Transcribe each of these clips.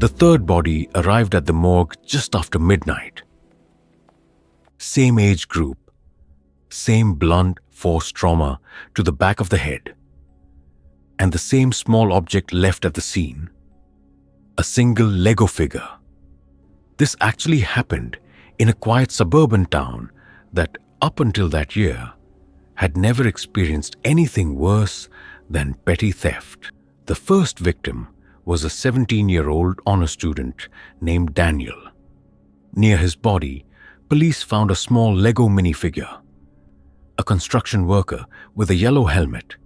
The third body arrived at the morgue just after midnight. Same age group, same blunt force trauma to the back of the head, and the same small object left at the scene, a single Lego figure. This actually happened in a quiet suburban town that, up until that year, had never experienced anything worse than petty theft. The first victim was a 17-year-old honor student named Daniel. Near his body, police found a small Lego minifigure, a construction worker with a yellow helmet.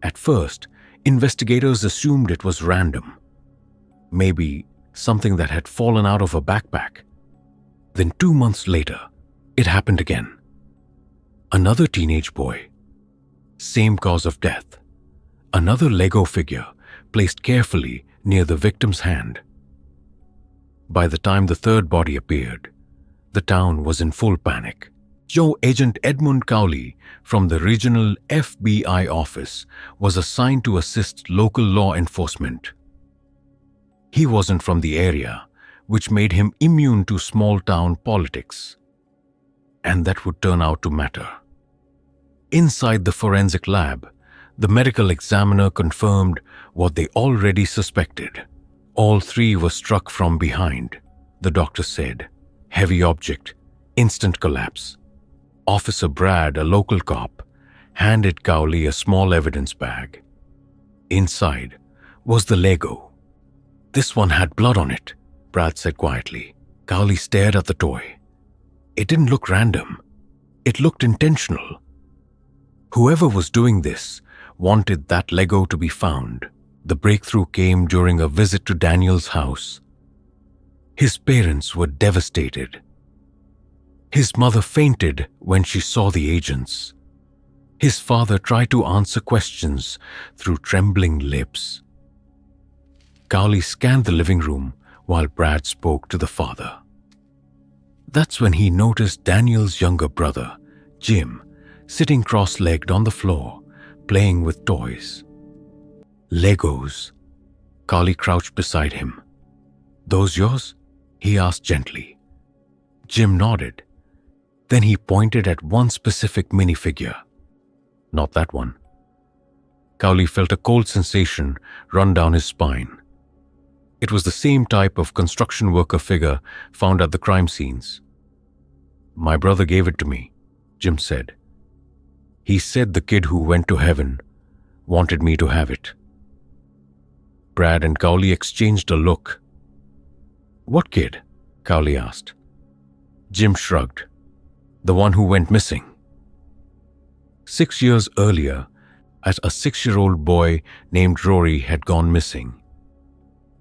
At first, investigators assumed it was random, maybe something that had fallen out of a backpack. Then 2 months later, it happened again. Another teenage boy. Same cause of death. Another Lego figure placed carefully near the victim's hand. By the time the third body appeared, the town was in full panic. Agent Edmund Cowley from the regional FBI office was assigned to assist local law enforcement. He wasn't from the area, which made him immune to small-town politics. And that would turn out to matter. Inside the forensic lab, the medical examiner confirmed what they already suspected. All three were struck from behind, the doctor said. Heavy object, instant collapse. Officer Brad, a local cop, handed Cowley a small evidence bag. Inside was the Lego. This one had blood on it, Brad said quietly. Cowley stared at the toy. It didn't look random. It looked intentional. Whoever was doing this wanted that Lego to be found. The breakthrough came during a visit to Daniel's house. His parents were devastated. His mother fainted when she saw the agents. His father tried to answer questions through trembling lips. Cowley scanned the living room while Brad spoke to the father. That's when he noticed Daniel's younger brother, Jim, sitting cross-legged on the floor, playing with toys. Legos. Cowley crouched beside him. Those yours? He asked gently. Jim nodded. Then he pointed at one specific minifigure. Not that one. Cowley felt a cold sensation run down his spine. It was the same type of construction worker figure found at the crime scenes. My brother gave it to me, Jim said. He said the kid who went to heaven wanted me to have it. Brad and Cowley exchanged a look. What kid? Cowley asked. Jim shrugged. The one who went missing. 6 years earlier, as a 6-year-old boy named Rory had gone missing.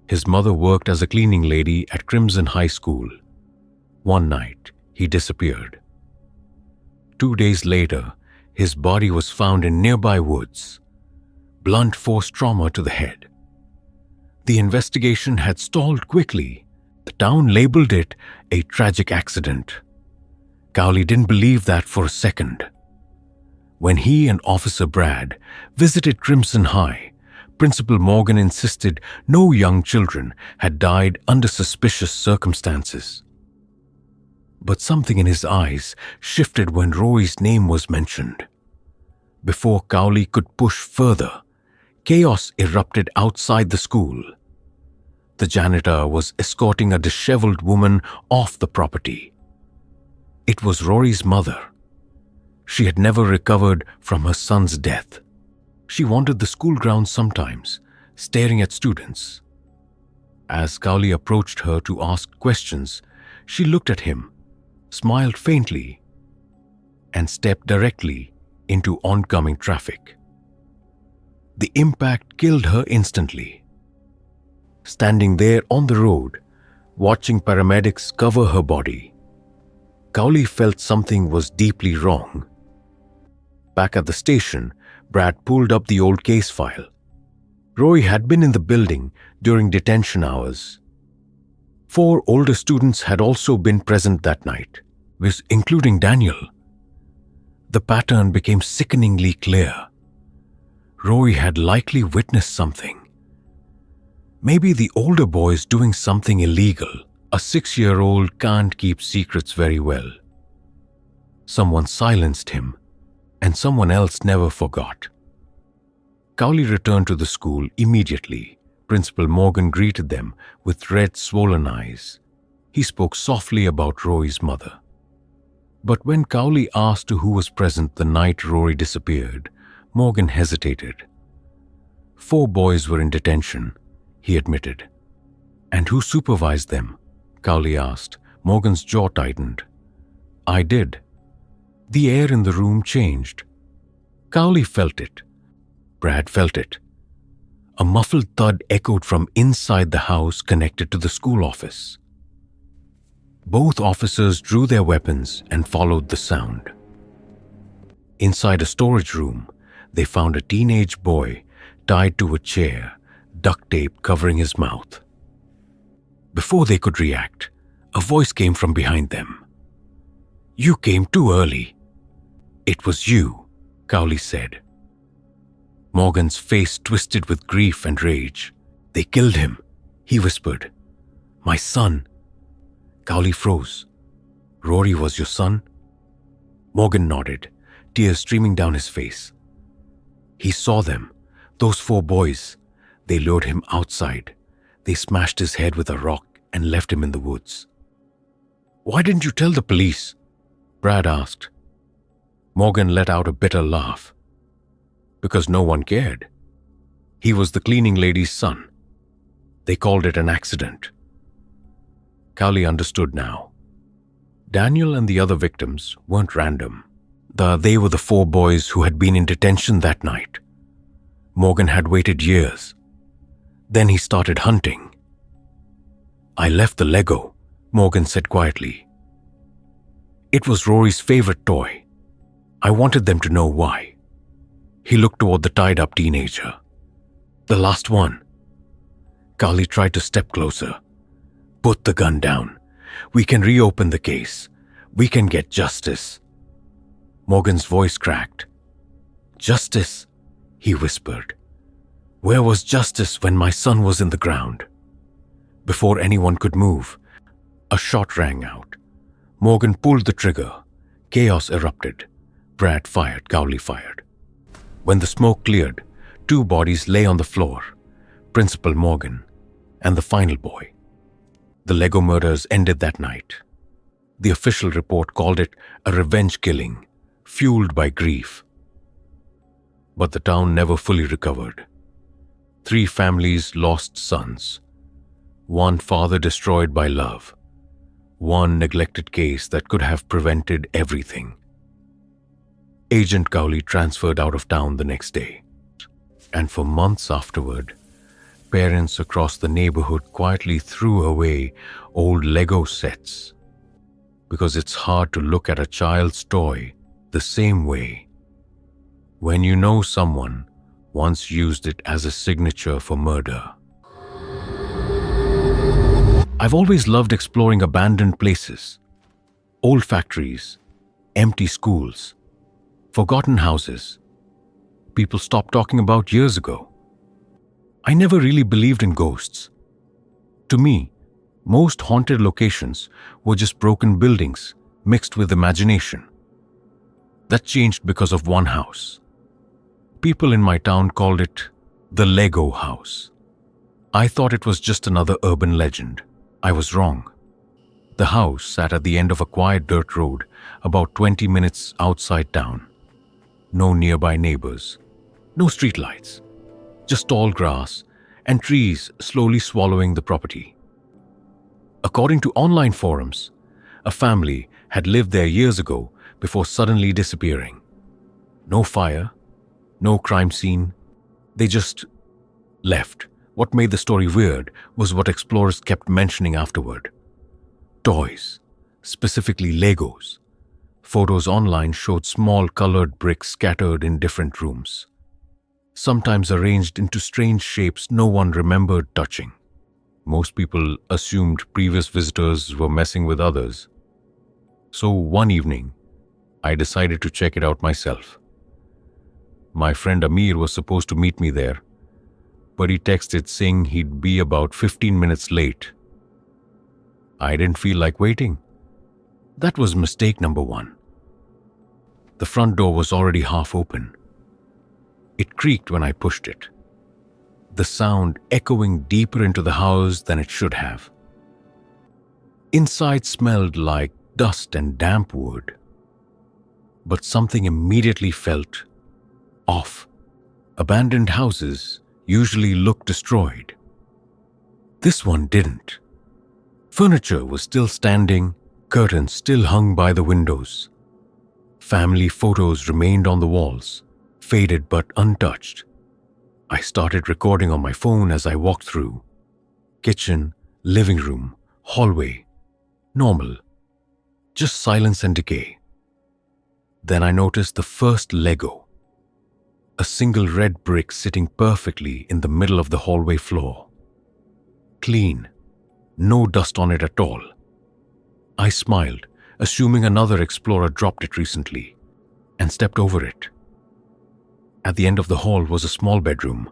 His mother worked as a cleaning lady at Crimson High School. One night, he disappeared. 2 days later, his body was found in nearby woods. Blunt force trauma to the head. The investigation had stalled quickly. The town labeled it a tragic accident. Cowley didn't believe that for a second. When he and Officer Brad visited Crimson High, Principal Morgan insisted no young children had died under suspicious circumstances. But something in his eyes shifted when Rory's name was mentioned. Before Cowley could push further, chaos erupted outside the school. The janitor was escorting a disheveled woman off the property. It was Rory's mother. She had never recovered from her son's death. She wandered the school grounds sometimes, staring at students. As Cowley approached her to ask questions, she looked at him, smiled faintly, and stepped directly into oncoming traffic. The impact killed her instantly. Standing there on the road, watching paramedics cover her body, Cowley felt something was deeply wrong. Back at the station, Brad pulled up the old case file. Rory had been in the building during detention hours. 4 older students had also been present that night, including Daniel. The pattern became sickeningly clear. Rory had likely witnessed something. Maybe the older boy is doing something illegal. A 6-year-old can't keep secrets very well. Someone silenced him, and someone else never forgot. Cowley returned to the school immediately. Principal Morgan greeted them with red, swollen eyes. He spoke softly about Rory's mother. But when Cowley asked who was present the night Rory disappeared, Morgan hesitated. 4 boys were in detention, he admitted. And who supervised them? Cowley asked. Morgan's jaw tightened. I did. The air in the room changed. Cowley felt it. Brad felt it. A muffled thud echoed from inside the house connected to the school office. Both officers drew their weapons and followed the sound. Inside a storage room, they found a teenage boy tied to a chair, duct tape covering his mouth. Before they could react, a voice came from behind them. You came too early. It was you, Cowley said. Morgan's face twisted with grief and rage. They killed him, he whispered. My son. Cowley froze. Rory was your son? Morgan nodded, tears streaming down his face. He saw them, those 4 boys. They lured him outside. They smashed his head with a rock and left him in the woods. Why didn't you tell the police? Brad asked. Morgan let out a bitter laugh. Because no one cared. He was the cleaning lady's son. They called it an accident. Cowley understood now. Daniel and the other victims weren't random. They were the 4 boys who had been in detention that night. Morgan had waited years. Then he started hunting. I left the Lego, Morgan said quietly. It was Rory's favorite toy. I wanted them to know why. He looked toward the tied-up teenager. The last one. Cowley tried to step closer. Put the gun down. We can reopen the case. We can get justice. Morgan's voice cracked. Justice, he whispered. Where was justice when my son was in the ground? Before anyone could move, a shot rang out. Morgan pulled the trigger. Chaos erupted. Brad fired. Cowley fired. When the smoke cleared, 2 bodies lay on the floor. Principal Morgan and the final boy. The Lego murders ended that night. The official report called it a revenge killing, fueled by grief. But the town never fully recovered. 3 families lost sons. 1 father destroyed by love. 1 neglected case that could have prevented everything. Agent Cowley transferred out of town the next day. And for months afterward, parents across the neighborhood quietly threw away old Lego sets. Because it's hard to look at a child's toy the same way when you know someone once used it as a signature for murder. I've always loved exploring abandoned places, old factories, empty schools, forgotten houses people stopped talking about years ago. I never really believed in ghosts. To me, most haunted locations were just broken buildings mixed with imagination. That changed because of one house. People in my town called it the Lego house. I thought it was just another urban legend. I was wrong. The house sat at the end of a quiet dirt road about 20 minutes outside town. No nearby neighbors, no streetlights, just tall grass and trees slowly swallowing the property. According to online forums, a family had lived there years ago before suddenly disappearing. No fire, no crime scene, they just left. What made the story weird was what explorers kept mentioning afterward. Toys, specifically Legos. Photos online showed small colored bricks scattered in different rooms, sometimes arranged into strange shapes no one remembered touching. Most people assumed previous visitors were messing with others. So one evening, I decided to check it out myself. My friend Amir was supposed to meet me there. but he texted saying he'd be about 15 minutes late. I didn't feel like waiting. That was mistake number one. The front door was already half open. It creaked when I pushed it, the sound echoing deeper into the house than it should have. Inside smelled like dust and damp wood, but something immediately felt off. Abandoned houses usually look destroyed. This one didn't. Furniture was still standing, curtains still hung by the windows. Family photos remained on the walls, faded but untouched. I started recording on my phone as I walked through. Kitchen, living room, hallway. Normal. Just silence and decay. Then I noticed the first Lego. A single red brick sitting perfectly in the middle of the hallway floor. Clean. No dust on it at all. I smiled, assuming another explorer dropped it recently, and stepped over it. At the end of the hall was a small bedroom,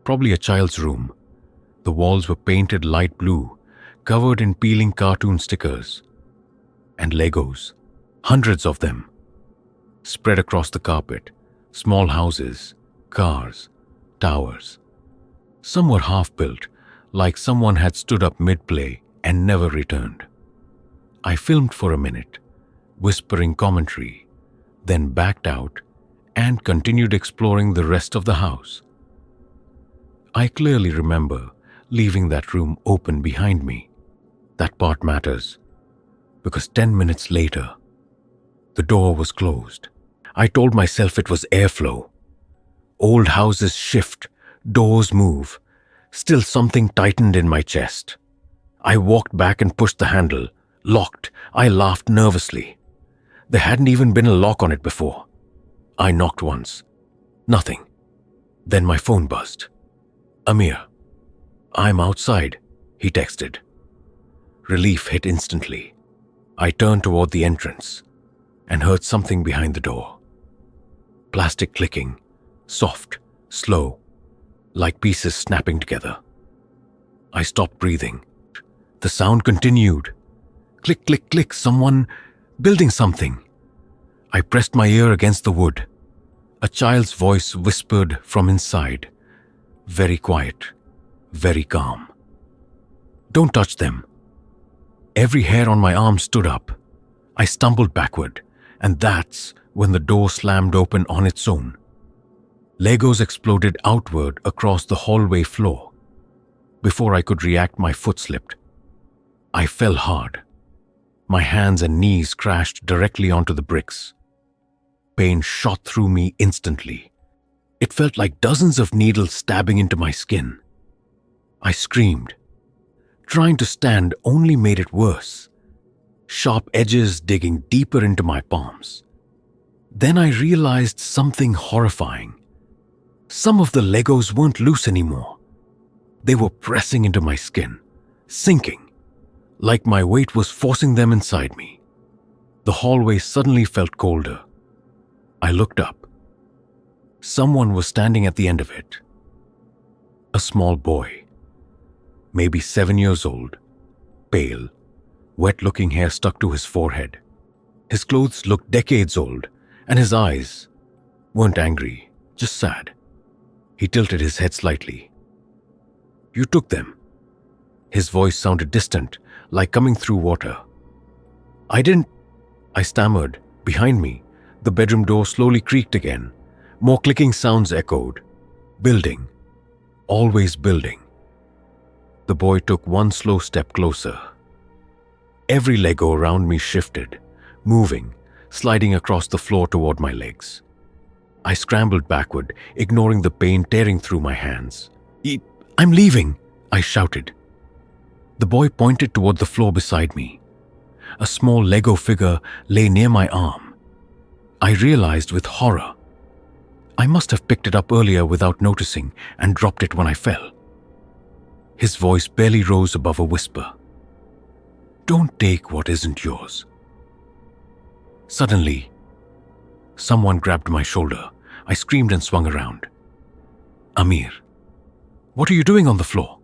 probably a child's room. The walls were painted light blue, covered in peeling cartoon stickers. And Legos, hundreds of them, spread across the carpet. Small houses, cars, towers. Some were half-built, like someone had stood up mid-play and never returned. I filmed for a minute, whispering commentary, then backed out and continued exploring the rest of the house. I clearly remember leaving that room open behind me. That part matters, because 10 minutes later, the door was closed. I told myself it was airflow. Old houses shift, doors move. Still something tightened in my chest. I walked back and pushed the handle. Locked. I laughed nervously. There hadn't even been a lock on it before. I knocked once. Nothing. Then my phone buzzed. "Amir, I'm outside," he texted. Relief hit instantly. I turned toward the entrance and heard something behind the door. Plastic clicking, soft, slow, like pieces snapping together. I stopped breathing. The sound continued. Click, click, click, someone building something. I pressed my ear against the wood. A child's voice whispered from inside, very quiet, very calm. "Don't touch them." Every hair on my arm stood up. I stumbled backward, and that's when the door slammed open on its own. Legos exploded outward across the hallway floor. Before I could react, my foot slipped. I fell hard. My hands and knees crashed directly onto the bricks. Pain shot through me instantly. It felt like dozens of needles stabbing into my skin. I screamed. Trying to stand only made it worse. Sharp edges digging deeper into my palms. Then I realized something horrifying. Some of the Legos weren't loose anymore. They were pressing into my skin, sinking, like my weight was forcing them inside me. The hallway suddenly felt colder. I looked up. Someone was standing at the end of it. A small boy, maybe 7 years old, pale, wet-looking hair stuck to his forehead. His clothes looked decades old, and his eyes weren't angry, just sad. He tilted his head slightly. "You took them." His voice sounded distant, like coming through water. "I didn't," I stammered. Behind me, the bedroom door slowly creaked again. More clicking sounds echoed. Building. Always building. The boy took one slow step closer. Every Lego around me shifted, moving, sliding across the floor toward my legs. I scrambled backward, ignoring the pain tearing through my hands. "I'm leaving," I shouted. The boy pointed toward the floor beside me. A small Lego figure lay near my arm. I realized with horror. I must have picked it up earlier without noticing and dropped it when I fell. His voice barely rose above a whisper. "Don't take what isn't yours." Suddenly, someone grabbed my shoulder. I screamed and swung around. Amir. "What are you doing on the floor?"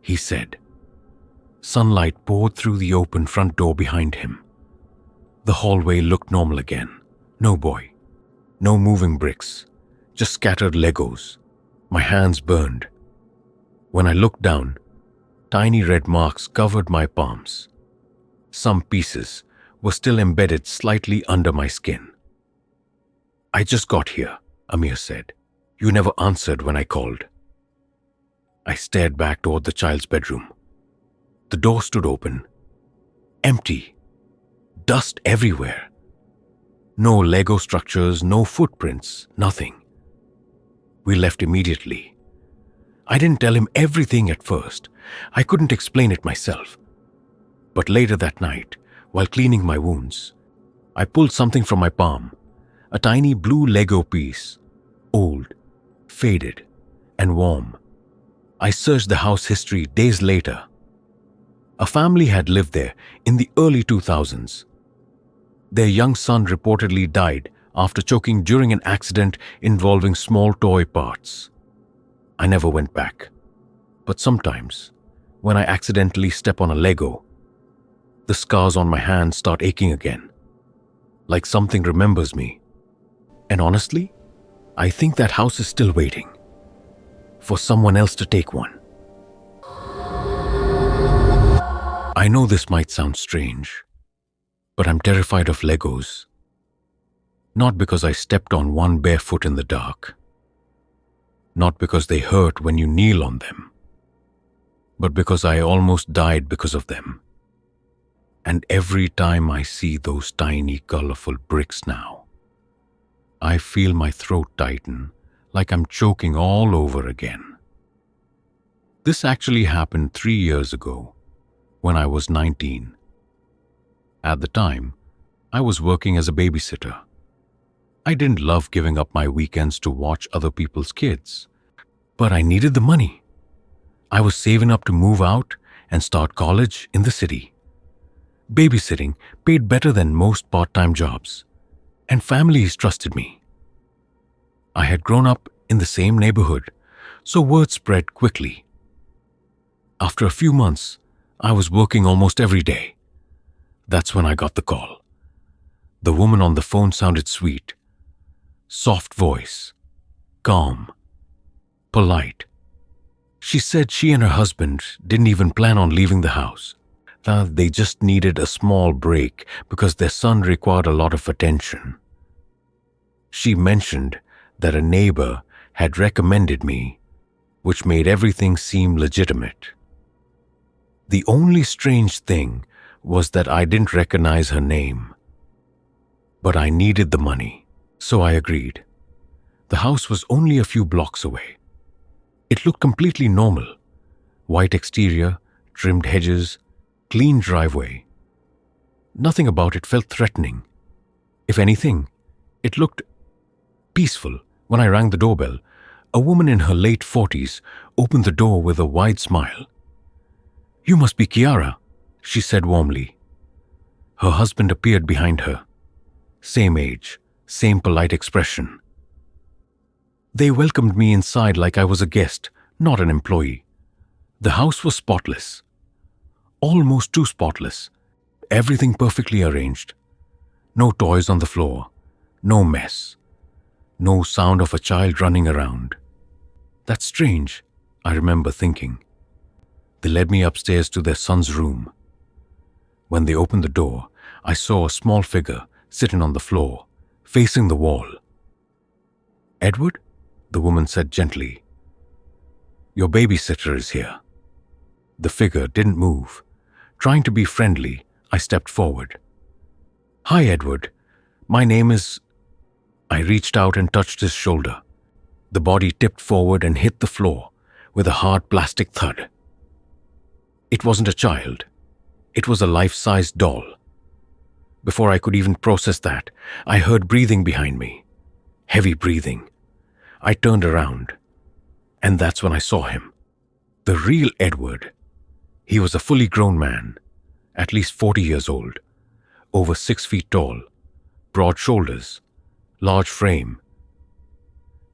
he said. Sunlight poured through the open front door behind him. The hallway looked normal again. No boy. No moving bricks. Just scattered Legos. My hands burned. When I looked down, tiny red marks covered my palms. Some pieces were still embedded slightly under my skin. "I just got here," Amir said. "You never answered when I called." I stared back toward the child's bedroom. The door stood open. Empty. Dust everywhere. No Lego structures, no footprints, nothing. We left immediately. I didn't tell him everything at first. I couldn't explain it myself. But later that night, while cleaning my wounds, I pulled something from my palm, a tiny blue Lego piece, old, faded, and warm. I searched the house history days later. A family had lived there in the early 2000s. Their young son reportedly died after choking during an accident involving small toy parts. I never went back. But sometimes, when I accidentally step on a Lego, the scars on my hands start aching again, like something remembers me. And honestly, I think that house is still waiting for someone else to take one. I know this might sound strange, but I'm terrified of Legos. Not because I stepped on one barefoot in the dark. Not because they hurt when you kneel on them. But because I almost died because of them. And every time I see those tiny, colorful bricks now, I feel my throat tighten like I'm choking all over again. This actually happened 3 years ago, when I was 19. At the time, I was working as a babysitter. I didn't love giving up my weekends to watch other people's kids, but I needed the money. I was saving up to move out and start college in the city. Babysitting paid better than most part-time jobs, and families trusted me. I had grown up in the same neighborhood, so word spread quickly. After a few months, I was working almost every day. That's when I got the call. The woman on the phone sounded sweet. Soft voice. Calm. Polite. She said she and her husband didn't even plan on leaving the house. They just needed a small break because their son required a lot of attention. She mentioned that a neighbor had recommended me, which made everything seem legitimate. The only strange thing was that I didn't recognize her name. But I needed the money, so I agreed. The house was only a few blocks away. It looked completely normal. White exterior, trimmed hedges, clean driveway. Nothing about it felt threatening. If anything, it looked peaceful. When I rang the doorbell, a woman in her late 40s opened the door with a wide smile. "You must be Kiara," she said warmly. Her husband appeared behind her. Same age, same polite expression. They welcomed me inside like I was a guest, not an employee. The house was spotless. Almost too spotless. Everything perfectly arranged. No toys on the floor. No mess. No sound of a child running around. That's strange, I remember thinking. They led me upstairs to their son's room. When they opened the door, I saw a small figure sitting on the floor, facing the wall. "Edward?" the woman said gently. "Your babysitter is here." The figure didn't move. Trying to be friendly, I stepped forward. "Hi, Edward. My name is..." I reached out and touched his shoulder. The body tipped forward and hit the floor with a hard plastic thud. It wasn't a child. It was a life-sized doll. Before I could even process that, I heard breathing behind me. Heavy breathing. I turned around, and that's when I saw him. The real Edward. He was a fully grown man, at least 40 years old, over 6 feet tall, broad shoulders, large frame.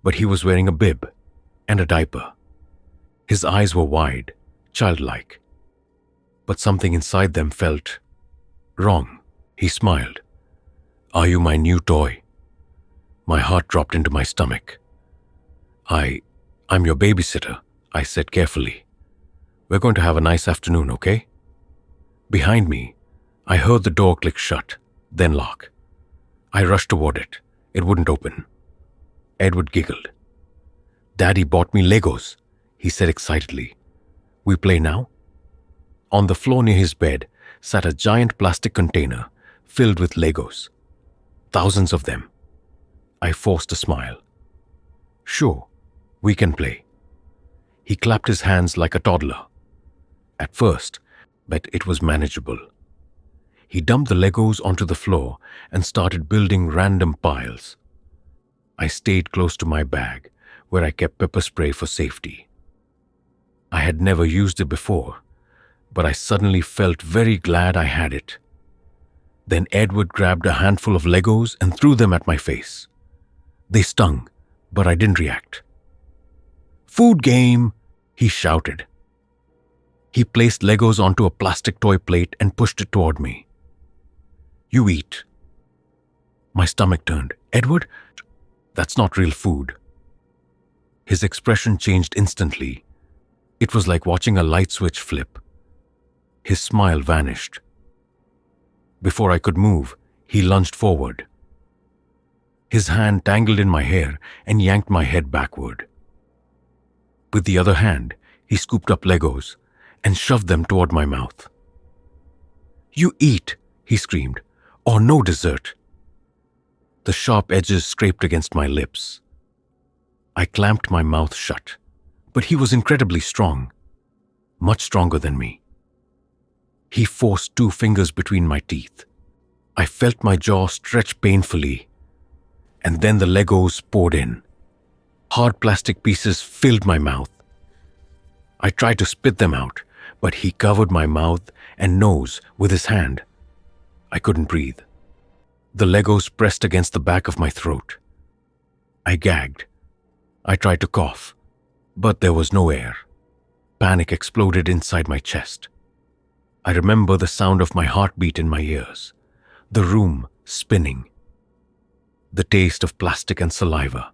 But he was wearing a bib and a diaper. His eyes were wide, childlike, but something inside them felt wrong. He smiled. "Are you my new toy?" My heart dropped into my stomach. I'm your babysitter," I said carefully. "We're going to have a nice afternoon, okay?" Behind me, I heard the door click shut, then lock. I rushed toward it. It wouldn't open. Edward giggled. "Daddy bought me Legos," he said excitedly. "We play now?" On the floor near his bed sat a giant plastic container filled with Legos. Thousands of them. I forced a smile. "Sure, we can play." He clapped his hands like a toddler. At first, but it was manageable. He dumped the Legos onto the floor and started building random piles. I stayed close to my bag, where I kept pepper spray for safety. I had never used it before, but I suddenly felt very glad I had it. Then Edward grabbed a handful of Legos and threw them at my face. They stung, but I didn't react. "Food game!" he shouted. He placed Legos onto a plastic toy plate and pushed it toward me. "You eat." My stomach turned. "Edward, that's not real food." His expression changed instantly. It was like watching a light switch flip. His smile vanished. Before I could move, he lunged forward. His hand tangled in my hair and yanked my head backward. With the other hand, he scooped up Legos and shoved them toward my mouth. "You eat," he screamed, "or no dessert." The sharp edges scraped against my lips. I clamped my mouth shut, but he was incredibly strong, much stronger than me. He forced 2 fingers between my teeth. I felt my jaw stretch painfully, and then the Legos poured in. Hard plastic pieces filled my mouth. I tried to spit them out, but he covered my mouth and nose with his hand. I couldn't breathe. The Legos pressed against the back of my throat. I gagged. I tried to cough, but there was no air. Panic exploded inside my chest. I remember the sound of my heartbeat in my ears, the room spinning, the taste of plastic and saliva.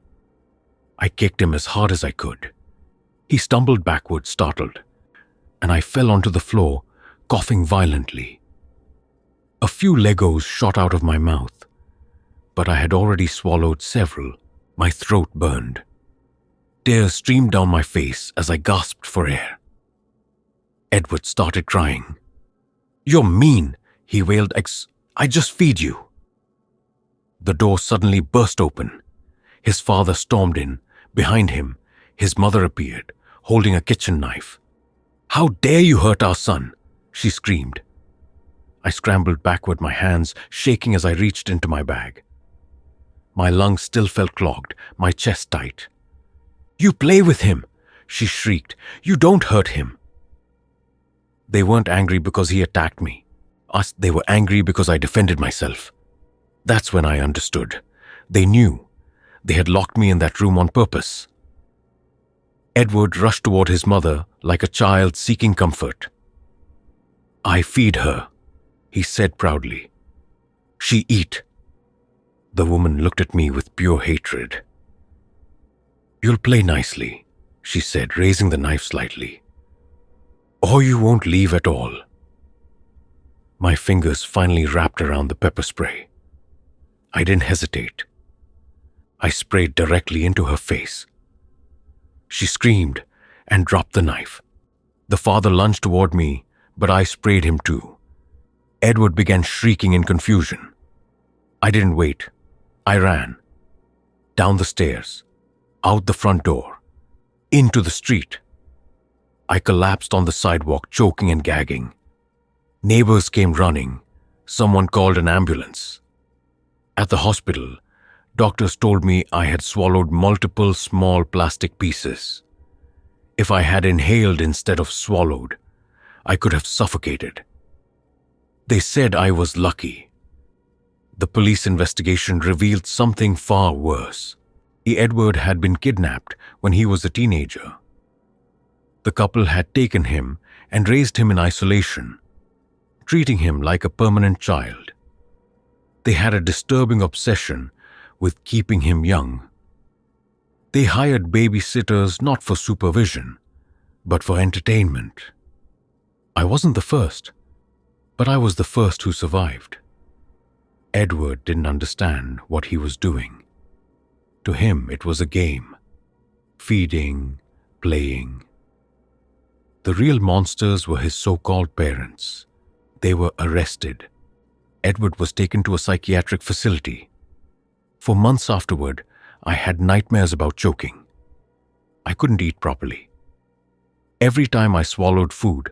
I kicked him as hard as I could. He stumbled backward, startled, and I fell onto the floor, coughing violently. A few Legos shot out of my mouth, but I had already swallowed several. My throat burned. Tears streamed down my face as I gasped for air. Edward started crying. "You're mean," he wailed. "I just feed you." The door suddenly burst open. His father stormed in. Behind him, his mother appeared, holding a kitchen knife. "How dare you hurt our son?" she screamed. I scrambled backward, my hands shaking as I reached into my bag. My lungs still felt clogged, my chest tight. "You play with him," she shrieked. "You don't hurt him." They weren't angry because he attacked me. They were angry because I defended myself. That's when I understood. They knew. They had locked me in that room on purpose. Edward rushed toward his mother like a child seeking comfort. "I feed her," he said proudly. "She eat." The woman looked at me with pure hatred. "You'll play nicely," she said, raising the knife slightly. "Or you won't leave at all." My fingers finally wrapped around the pepper spray. I didn't hesitate. I sprayed directly into her face. She screamed and dropped the knife. The father lunged toward me, but I sprayed him too. Edward began shrieking in confusion. I didn't wait. I ran. Down the stairs, out the front door, into the street. I collapsed on the sidewalk, choking and gagging. Neighbors came running. Someone called an ambulance. At the hospital, doctors told me I had swallowed multiple small plastic pieces. If I had inhaled instead of swallowed, I could have suffocated. They said I was lucky. The police investigation revealed something far worse. Edward had been kidnapped when he was a teenager. The couple had taken him and raised him in isolation, treating him like a permanent child. They had a disturbing obsession with keeping him young. They hired babysitters not for supervision, but for entertainment. I wasn't the first, but I was the first who survived. Edward didn't understand what he was doing. To him, it was a game. Feeding, playing. The real monsters were his so-called parents. They were arrested. Edward was taken to a psychiatric facility. For months afterward, I had nightmares about choking. I couldn't eat properly. Every time I swallowed food,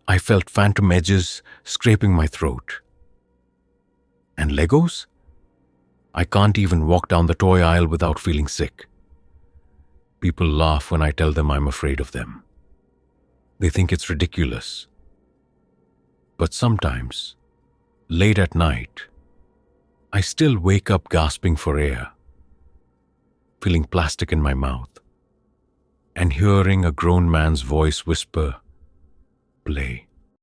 I felt phantom edges scraping my throat. And Legos? I can't even walk down the toy aisle without feeling sick. People laugh when I tell them I'm afraid of them. They think it's ridiculous. But sometimes, late at night, I still wake up gasping for air, feeling plastic in my mouth, and hearing a grown man's voice whisper, "Play."